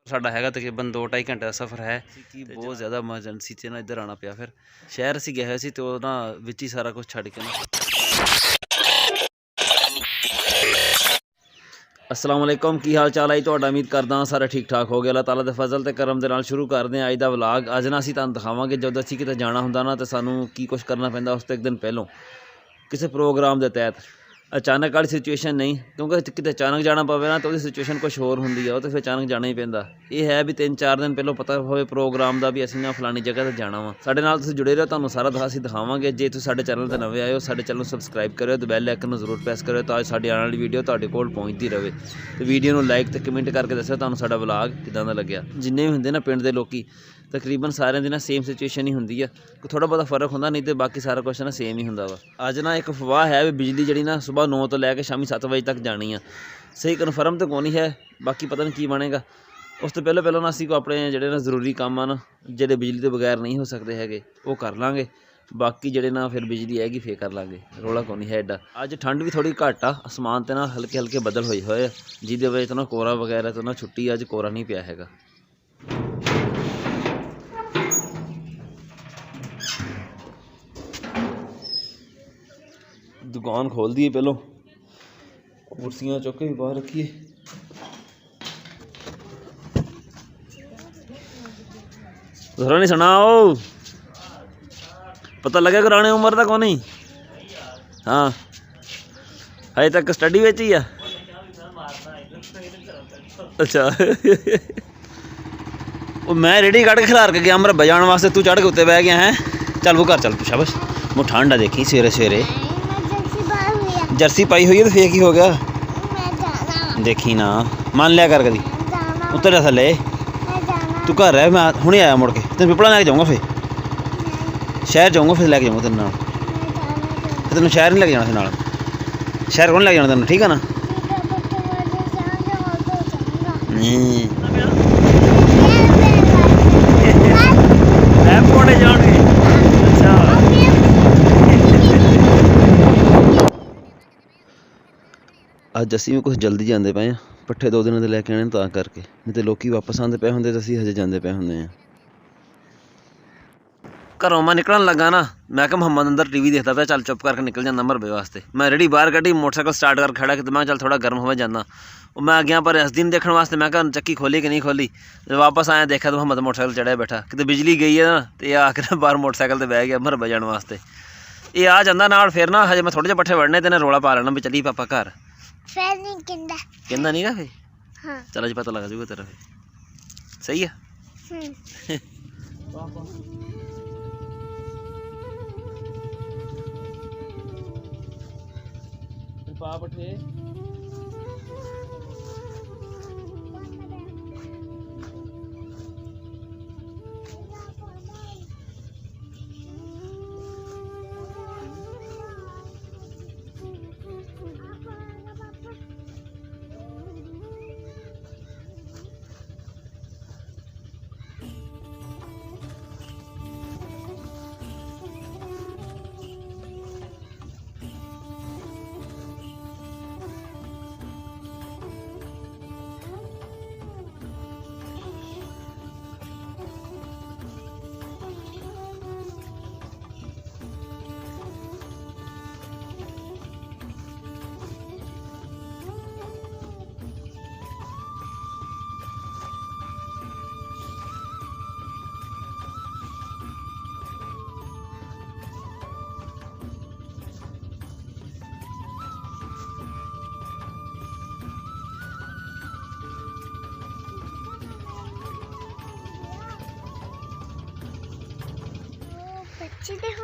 ਸਾਡਾ ਹੈਗਾ ਤਕਰੀਬਨ 2-2.5 ਘੰਟੇ ਦਾ ਸਫ਼ਰ ਹੈ ਕਿ ਬਹੁਤ ਜ਼ਿਆਦਾ ਐਮਰਜੈਂਸੀ 'ਚ ਨਾ ਇੱਧਰ ਆਉਣਾ ਪਿਆ। ਫਿਰ ਸ਼ਹਿਰ ਅਸੀਂ ਗਏ ਹੋਏ ਸੀ ਤੇ ਉਹ ਨਾ ਵਿੱਚ ਹੀ ਸਾਰਾ ਕੁਝ ਛੱਡ ਕੇ ਨਾ। अस्सलाम वालेकुम, की हाल चाल है ਤੁਹਾਡਾ? उम्मीद करदा सारे ठीक ठाक हो गया। अल्लाह ताला दे फजल ते करम दे नाल शुरू करदे हैं अज दा व्लॉग। अज ना असीं तुहानूं दिखावांगे जदों असीं किते जाना हुंदा ना ते सानूं की कुछ करना पैंदा उस तो एक दिन पहलों किसी प्रोग्राम के तहत। अचानक वाली सिचुएशन नहीं, क्योंकि किते अचानक जाना पवे ना तो उसकी सिचुएशन कुछ होर हुंदी है, तो फिर अचानक जाना ही पैंदा। ये है भी 3-4 दिन पहलों पता होवे प्रोग्राम का भी असीं ना फलानी जगह ते जाना वा। साडे नाल तुसीं जुड़े रहो, तुहानूं सारा असीं दिखावांगे। जे तुसीं साडे चैनल ते नवे आए हो, साडे चैनल सबसक्राइब करियो ते बैल आइकन नूं जरूर प्रेस करियो तां साडी आने वाली वीडियो तुहाडे कोल पहुंचदी रहे। ते वीडियो नूं लाइक ते कमेंट करके दस्सिओ तुहानूं साडा व्लॉग किदां दा लग्गिया। जिन्ने भी हुंदे ना पिंड दे लोकी तकरीबन सारे दी ना सेम सिचुएशन ही हुंदी है, थोड़ा बहुत फर्क हुंदा, नहीं तो बाकी सारा कुछ ना सेम ही हुंदा वा। अज ना एक अफवाह है भी बिजली जिहड़ी ना सुबह 9 तो लैके शामी 7 बजे तक जानी है। सही कन्फर्म तो कोई नहीं है, बाकी पता नहीं की बनेगा। उस तो पहले ना असीं को अपने जिहड़े ना जरूरी काम आ ना जिहड़े बिजली तो बगैर नहीं हो सकते हैगे वो कर लांगे। बाकी जिहड़े ना फिर बिजली आएगी फिर कर लांगे, रौला कोई नहीं है एडा। अज ठंड भी थोड़ी घट आ, आसमान ते ना हल्के हल्के बदल होए होए, जिहदी वजह तो ना कोहरा वगैरह तो ना छुट्टी अज कोहरा नहीं पिया हैगा। दुकान खोल दी पहलों, कुर्सियाँ चुक के भी बाहर रखिए। जरा नहीं सुनाओ, पता लगे कराने उम्र तक नहीं। हाँ अजे तक स्टडी विच ही आ। अच्छा वो मैं रेडी कट के खिलार के गया मरब्बा जाने वास्ते, तू चढ़ के उत्ते बह गया है। चल वो घर चल तू, शाबाश। मैं ठंड आ देखी सवेरे सवेरे जर्सी पाई हुई है तो फिर की हो गया? देखी ना मान लिया कर कभी उतर जा थले। तू घर रह, मैं हुणे आया मुड़ के तेन पिपला लैके जाऊँगा, फिर शहर जाऊँगा, फिर लैके जाऊँगा तेरे नाल। तेन शहर नहीं लैके जाना फिर नाल, शहर कौन लैके जाना तेन, ठीक है ना? अज असीं भी कुछ जल्दी जाते पे हैं, पट्ठे 2 दिन के लैके आने तां करके, नहीं तो लोग वापस आते पे होंगे तो असीं हजे जाते पे होंगे हैं। घरों मैं निकलन लगा ना, मैं कहा मुहम्मद अंदर टीवी देखता पाया, चल चुप करके निकल जाना मरबे वास्ते। मैं रेडी बाहर कड्ढी, मोटरसाइकिल स्टार्ट कर खड़ा कि मैं चल थोड़ा गर्म हो जाना। मैं गया पर असदीन देखने वास्ते, मैं कहा चक्की खोली कि नहीं खोली। जब वापस आया देखा तो मुहम्मद मोटरसाइकिल चढ़िया बैठा, कि बिजली गई है ना तो यह आकर बाहर मोटरसाइकिल से बह गया मरबे जाने वास्ते। ये आ जाता नाल, फिर ना हजे मैं थोड़े जे पट्ठे वढ़ने तेने रौला पा लेना भी चली पापा घर। फिर नहीं कहंदा, कहंदा नहीं ना फिर। हाँ चल अज पता लग जूगा तेरा फिर, सही है। पा पट्ठे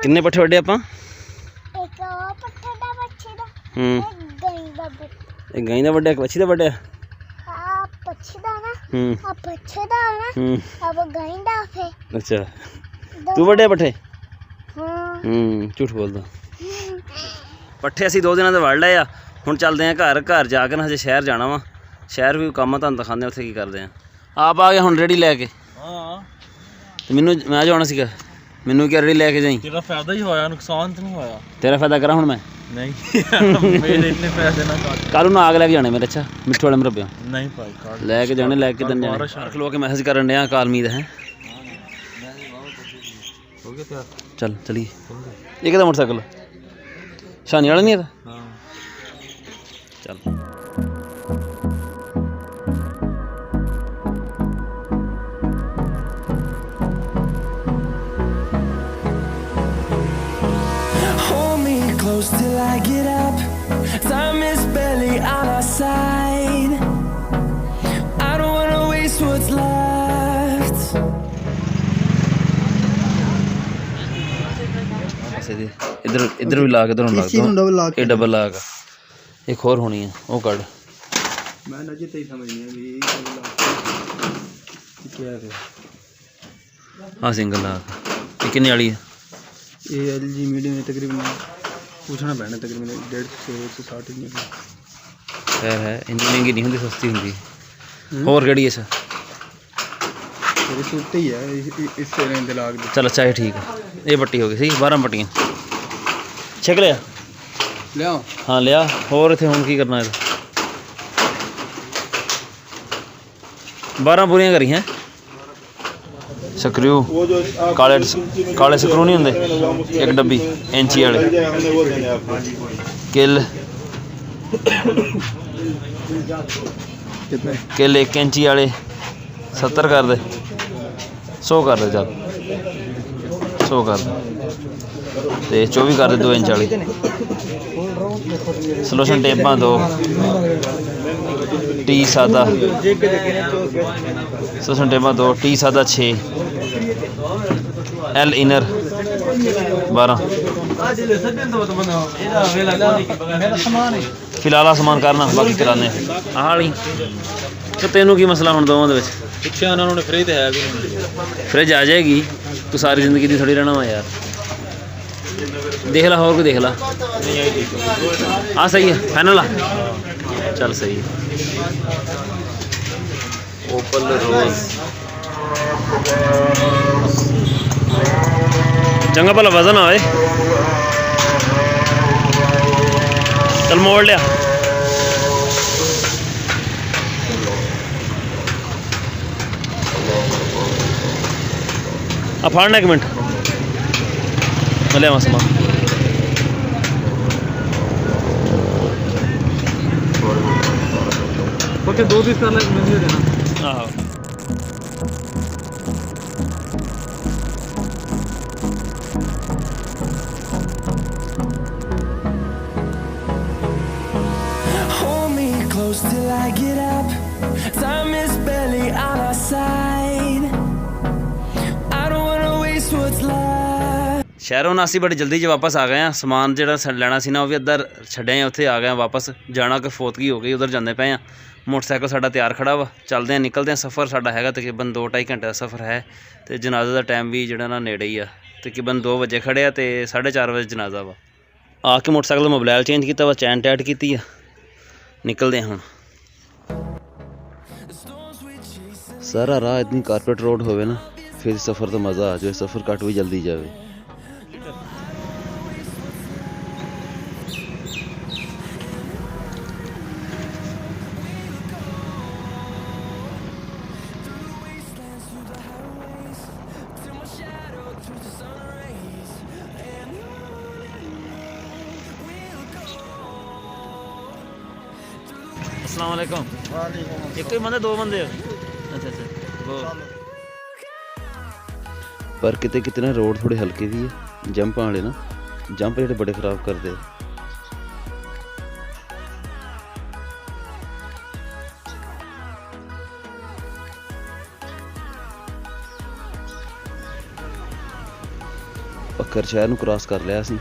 किन्ने पट्ठे वड्डे आपां? एक गाई दा वड्डा, एक बच्छी दा वड्डा। अच्छा तू वड्डे पट्ठे? झूठ बोलदा। पट्ठे असीं 2 दिनां दे वड़ लए आ, हुण चलदे आ घर। घर जाके ना हजे शहर जाना वा, शहर भी काम तुहानूं दिखांदे उत्थे की करदे आ। आप आ गए हुण रेडी लैके? हाँ मैनूं मैं जाना सीगा। ਮੈਨੂੰ ਕੀ ਰੇੜੀ ਲੈ ਕੇ ਜਾਈ। ਤੇਰਾ ਫਾਇਦਾ ਹੀ ਹੋਇਆ, ਨੁਕਸਾਨ ਤਾਂ ਨਹੀਂ ਹੋਇਆ। ਤੇਰਾ ਫਾਇਦਾ ਕਰਾਂ ਹੁਣ ਮੈਂ? ਨਹੀਂ ਮੇਰੇ ਇੰਨੇ ਪੈਸੇ ਨਾ ਕੱਟ। ਕੱਲ ਨੂੰ ਆਗ ਲੈ ਕੇ ਜਾਣੇ ਮੇਰੇ। ਅੱਛਾ ਮਿੱਠੂ ਵਾਲੇ ਮਰਬਿਆਂ ਨਹੀਂ ਭਾਈ ਕੱਟ ਲੈ ਕੇ ਜਾਣੇ, ਲੈ ਕੇ ਦਿਨ ਜਾਣੇ। ਖਲੋ ਕੇ ਮੈਸੇਜ ਕਰਨ ਡਿਆ ਕਾਲਮੀ ਦਾ ਹੈ। ਹੋ ਗਿਆ ਤਿਆਰ, ਚੱਲ ਚਲੀਏ। ਇਹ ਕਿਹਦਾ ਮੋਟਰਸਾਈਕਲ? ਸ਼ਾਨੀ ਵਾਲਾ ਨਹੀਂ ਇਹਦਾ? ਹਾਂ ਚੱਲ। Till I get up, time is barely on our side. I don't wanna waste what's left. इधर इधर भी ला के इधर ला ये डबल ला का एक और होनी है वो कट। मैं ना जिते ही समझ नहीं भी क्या है। हाँ सिंगल ला ये कितने वाली है? ये LG मीडियम है, तकरीबन पूछना पैना तकरीबन 150 से 60 इंच है। इतनी महंगी नहीं होती, सस्ती होती। और केड़ी है सर? तेरे सूट ही है इससे रेंज लाग दी। चल अच्छा है ठीक है। ये पट्टी हो गई सही 12 पट्टियाँ छक लिया लिया। हाँ लिया। और इतने हुण की करना है? 12 पूरियां करी हैं। ਸਕਰੂ ਕਾਲੇ ਸਕਰੂ ਨਹੀਂ ਹੁੰਦੇ, ਇੱਕ ਡੱਬੀ ਇੰਚੀ ਵਾਲੇ ਕਿੱਲ 1 ਇੰਚੀ ਵਾਲੇ 70 ਕਰ ਦੇ, 100 ਕਰ ਦੇ, ਚੱਲ 100 ਕਰ ਦੇ ਤੇ 24 ਕਰ ਦੇ 2 ਇੰਚ ਵਾਲੀ। ਸਲੋਸ਼ਨ ਟੇਪਾਂ 2 टी सादा, सलोशन टेपा 2 टी सादा 6 L इनर 12। फिलहाल समान करना बाकी कराने हाली। तो तेनों की मसला हुण दोवां दे विच? पिछे उन्होंने फ्रिज है भी फ्रिज आ जाएगी, तू सारी जिंदगी दी थोड़ी रहना वा यार। देख ला और कोई देख ला। हाँ सही है फाइनल आ। चल सही है। ओपल रोज चंगा भला वजन आए। चल मोड़ लिया। फाड़ना 1 मिनट मैं लिया समान। ओके 2 पीस करना मुझे देना। हाँ Hold me close till I get up. Time is barely on our side. I don't wanna waste what's left. शहरों ना असीं बड़ी जल्दी च वापस आ गए हैं। समान जो लेना सी ना वो भी अद्धर छड्डिया, उत्थे आ गए वापस। जाना कि फोतगी हो गई, उधर जाते पे हैं। मोटरसाइकिल साडा तैयार खड़ा वा, चलते हैं निकलते हैं। सफ़र साडा हैगा तकरीबन 2-2.5 घंटे का सफ़र है। तो जनाजे का टाइम भी जिहड़ा ना नेड़े ही आ, तकरीबन 2 बजे खड़े आ, तो 4:30 बजे जनाजा वा। आके मोटरसाइकिल का मोबाइल चेंज किया वा, चैन टाइट की, निकलते हैं हुण। सारा राह इतनी कारपेट रोड होवे ना, फिर सफ़र तो मज़ा आ जाए, सफ़र कट भी जल्दी जाए। अस्सलाम वालेकुम। एक ही बंदे 2 बंदे? अच्छा अच्छा। पर किते किते ना रोड थोड़े हल्के भी है, जंप वाले ना, जंप जेह्ड़े बड़े खराब करते। पक्कर शहर नूं क्रॉस कर लिया असीं।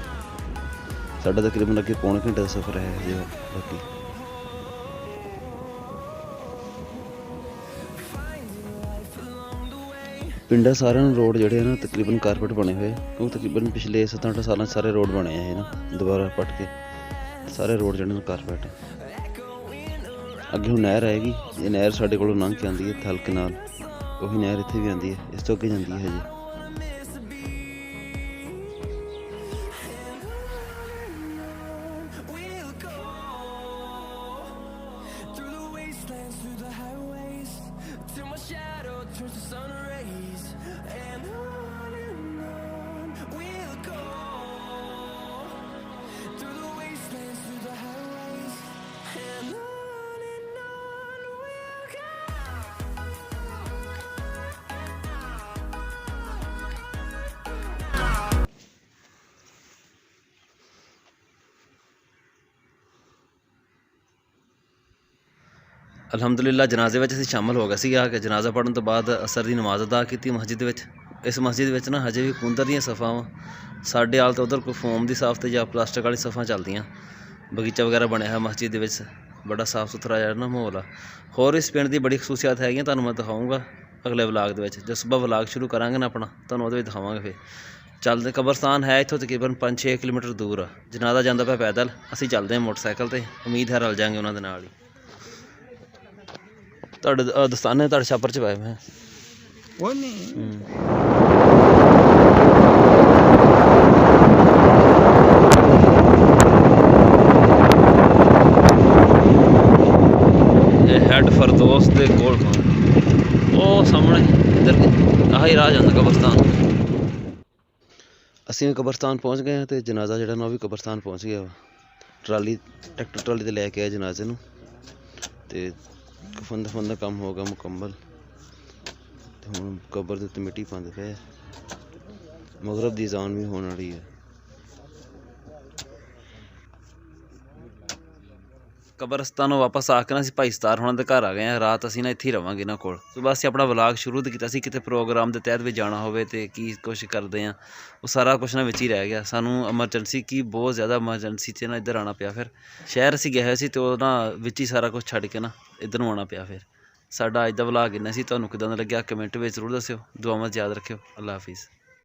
साडा तकरीबन अगे पौने घंटे का सफ़र है जे बाकी। पिंडा सारे रोड जोड़े हैं ना तकरीबन कारपेट बने हुए, क्योंकि तकरीबन पिछले 7-8 साल सारे रोड बने हैं ना, दोबारा पट के सारे रोड जोड़े ना कारपेट। अगे हूँ नहर आएगी, ये नहर साढ़े को लंघ के आती है थल के नाल, वही नहर इत्थे भी आती है, इस तो अगे जाती है हजे। turns to sun rays, and on we'll go, through the wastelands, through the highways, and on we'll go. ਅਲਹਮਦੁਲਿਲਾ ਜਨਾਜ਼ੇ ਵਿੱਚ ਅਸੀਂ ਸ਼ਾਮਲ ਹੋ ਗਏ ਸੀ ਆ ਕੇ ਜਨਾਜ਼ਾ ਪੜ੍ਹਨ ਤੋਂ ਬਾਅਦ ਅਸਰ ਦੀ ਨਮਾਜ਼ ਅਦਾ ਕੀਤੀ ਮਸਜਿਦ ਵਿੱਚ। ਇਸ ਮਸਜਿਦ ਵਿੱਚ ਨਾ ਹਜੇ ਵੀ ਕੂੰਦਰ ਦੀਆਂ ਸਫਾਂ ਵਾ, ਸਾਡੇ ਹਾਲ ਤਾਂ ਉਧਰ ਕੋਈ ਫੋਮ ਦੀ ਸਾਫ ਤੇ ਜਾਂ ਪਲਾਸਟਿਕ ਵਾਲੀ ਸਫਾਂ ਚੱਲਦੀਆਂ। ਬਗੀਚਾ ਵਗੈਰਾ ਬਣਿਆ ਹੋਇਆ ਮਸਜਿਦ ਦੇ ਵਿੱਚ, ਬੜਾ ਸਾਫ ਸੁਥਰਾ ਜਿਹੜਾ ਨਾ ਮਾਹੌਲ ਆ। ਹੋਰ ਇਸ ਪਿੰਡ ਦੀ ਬੜੀ ਖਸੂਸੀਅਤ ਹੈਗੀਆਂ, ਤੁਹਾਨੂੰ ਮੈਂ ਦਿਖਾਊਂਗਾ ਅਗਲੇ ਵਲਾਗ ਦੇ ਵਿੱਚ। ਜਦੋਂ ਸੁਬਾਹ ਵਲਾਗ ਸ਼ੁਰੂ ਕਰਾਂਗੇ ਨਾ ਆਪਣਾ, ਤੁਹਾਨੂੰ ਉਹਦੇ ਵਿੱਚ ਦਿਖਾਵਾਂਗੇ। ਫਿਰ ਚੱਲਦੇ, ਕਬਰਸਤਾਨ ਹੈ ਇੱਥੋਂ ਤਕਰੀਬਨ 5-6 ਕਿਲੋਮੀਟਰ ਦੂਰ ਆ। ਜਨਾਜ਼ਾ ਜਾਂਦਾ ਪਿਆ ਪੈਦਲ, ਅਸੀਂ ਚੱਲਦੇ ਹਾਂ ਮੋਟਰਸਾਈਕਲ 'ਤੇ। ਉਮੀਦ ਹੈ ਰਲ ਜਾਵਾਂਗੇ ਉਹਨਾਂ ਦੇ ਨਾਲ ਹੀ। ਤੁਹਾਡੇ ਦਸਤਾਨੇ ਤੁਹਾਡੇ ਛਾਪਰ 'ਚ ਪਾਏ ਮੈਂ ਉਹ ਨਹੀਂ ਇਹ ਹੈਡ ਫਰਦੋਸ ਦੇ ਕੋਲ ਉਹ ਸਾਹਮਣੇ ਇੱਧਰ ਆਹੀ ਰਾਹ ਜਾਂਦਾ ਕਬਰਸਤਾਨ। ਅਸੀਂ ਕਬਰਸਤਾਨ ਪਹੁੰਚ ਗਏ ਹਾਂ ਅਤੇ ਜਨਾਜ਼ਾ ਜਿਹੜਾ ਨਾ ਉਹ ਵੀ ਕਬਰਸਤਾਨ ਪਹੁੰਚ ਗਿਆ ਵਾ। ਟਰਾਲੀ, ਟਰੈਕਟਰ ਟਰਾਲੀ 'ਤੇ ਲੈ ਕੇ ਆਏ ਜਨਾਜ਼ੇ ਨੂੰ ਅਤੇ ਕਫਨ ਦਫਨ ਦਾ ਕੰਮ ਹੋ ਗਿਆ ਮੁਕੰਮਲ। ਅਤੇ ਹੁਣ ਕਬਰ ਦੇ ਉੱਤੇ ਮਿੱਟੀ ਪਾਉਂਦੇ ਪਏ। ਮਗਰਬ ਦੀ ਅਜ਼ਾਨ ਵੀ ਹੋਣ ਵਾਲੀ ਹੈ। ਕਬਰਸਤਾਨੋਂ ਵਾਪਸ ਆ ਕੇ ਨਾ ਅਸੀਂ ਭਾਈ ਸਤਾਰ ਹੋਣਾ ਦੇ ਘਰ ਆ ਗਏ ਹਾਂ। ਰਾਤ ਅਸੀਂ ਨਾ ਇੱਥੇ ਹੀ ਰਵਾਂਗੇ ਇਹਨਾਂ ਕੋਲ। ਸੁਬਾਹ ਅਸੀਂ ਆਪਣਾ ਵਲਾਗ ਸ਼ੁਰੂ ਕੀਤਾ ਸੀ, ਕਿਤੇ ਪ੍ਰੋਗਰਾਮ ਦੇ ਤਹਿਤ ਵੀ ਜਾਣਾ ਹੋਵੇ ਅਤੇ ਕੀ ਕੁਛ ਕਰਦੇ ਹਾਂ, ਉਹ ਸਾਰਾ ਕੁਛ ਨਾ ਵਿੱਚ ਹੀ ਰਹਿ ਗਿਆ। ਸਾਨੂੰ ਐਮਰਜੈਂਸੀ ਕੀ ਬਹੁਤ ਜ਼ਿਆਦਾ ਐਮਰਜੈਂਸੀ 'ਚ ਨਾ ਇੱਧਰ ਆਉਣਾ ਪਿਆ। ਫਿਰ ਸ਼ਹਿਰ ਅਸੀਂ ਗਏ ਹੋਏ ਸੀ ਅਤੇ ਉਹ ਨਾ ਵਿੱਚ ਹੀ ਸਾਰਾ ਕੁਛ ਛੱਡ ਕੇ ਨਾ ਇੱਧਰ ਨੂੰ ਆਉਣਾ ਪਿਆ। ਫਿਰ ਸਾਡਾ ਅੱਜ ਦਾ ਵਲਾਗ ਇੰਨਾ ਸੀ। ਤੁਹਾਨੂੰ ਕਿੱਦਾਂ ਦਾ ਲੱਗਿਆ ਕਮੈਂਟ ਵਿੱਚ ਜ਼ਰੂਰ ਦੱਸਿਓ। ਦੁਆਵਾਂ 'ਚ ਯਾਦ ਰੱਖਿਓ। ਅੱਲਾ ਹਾਫਿਜ਼।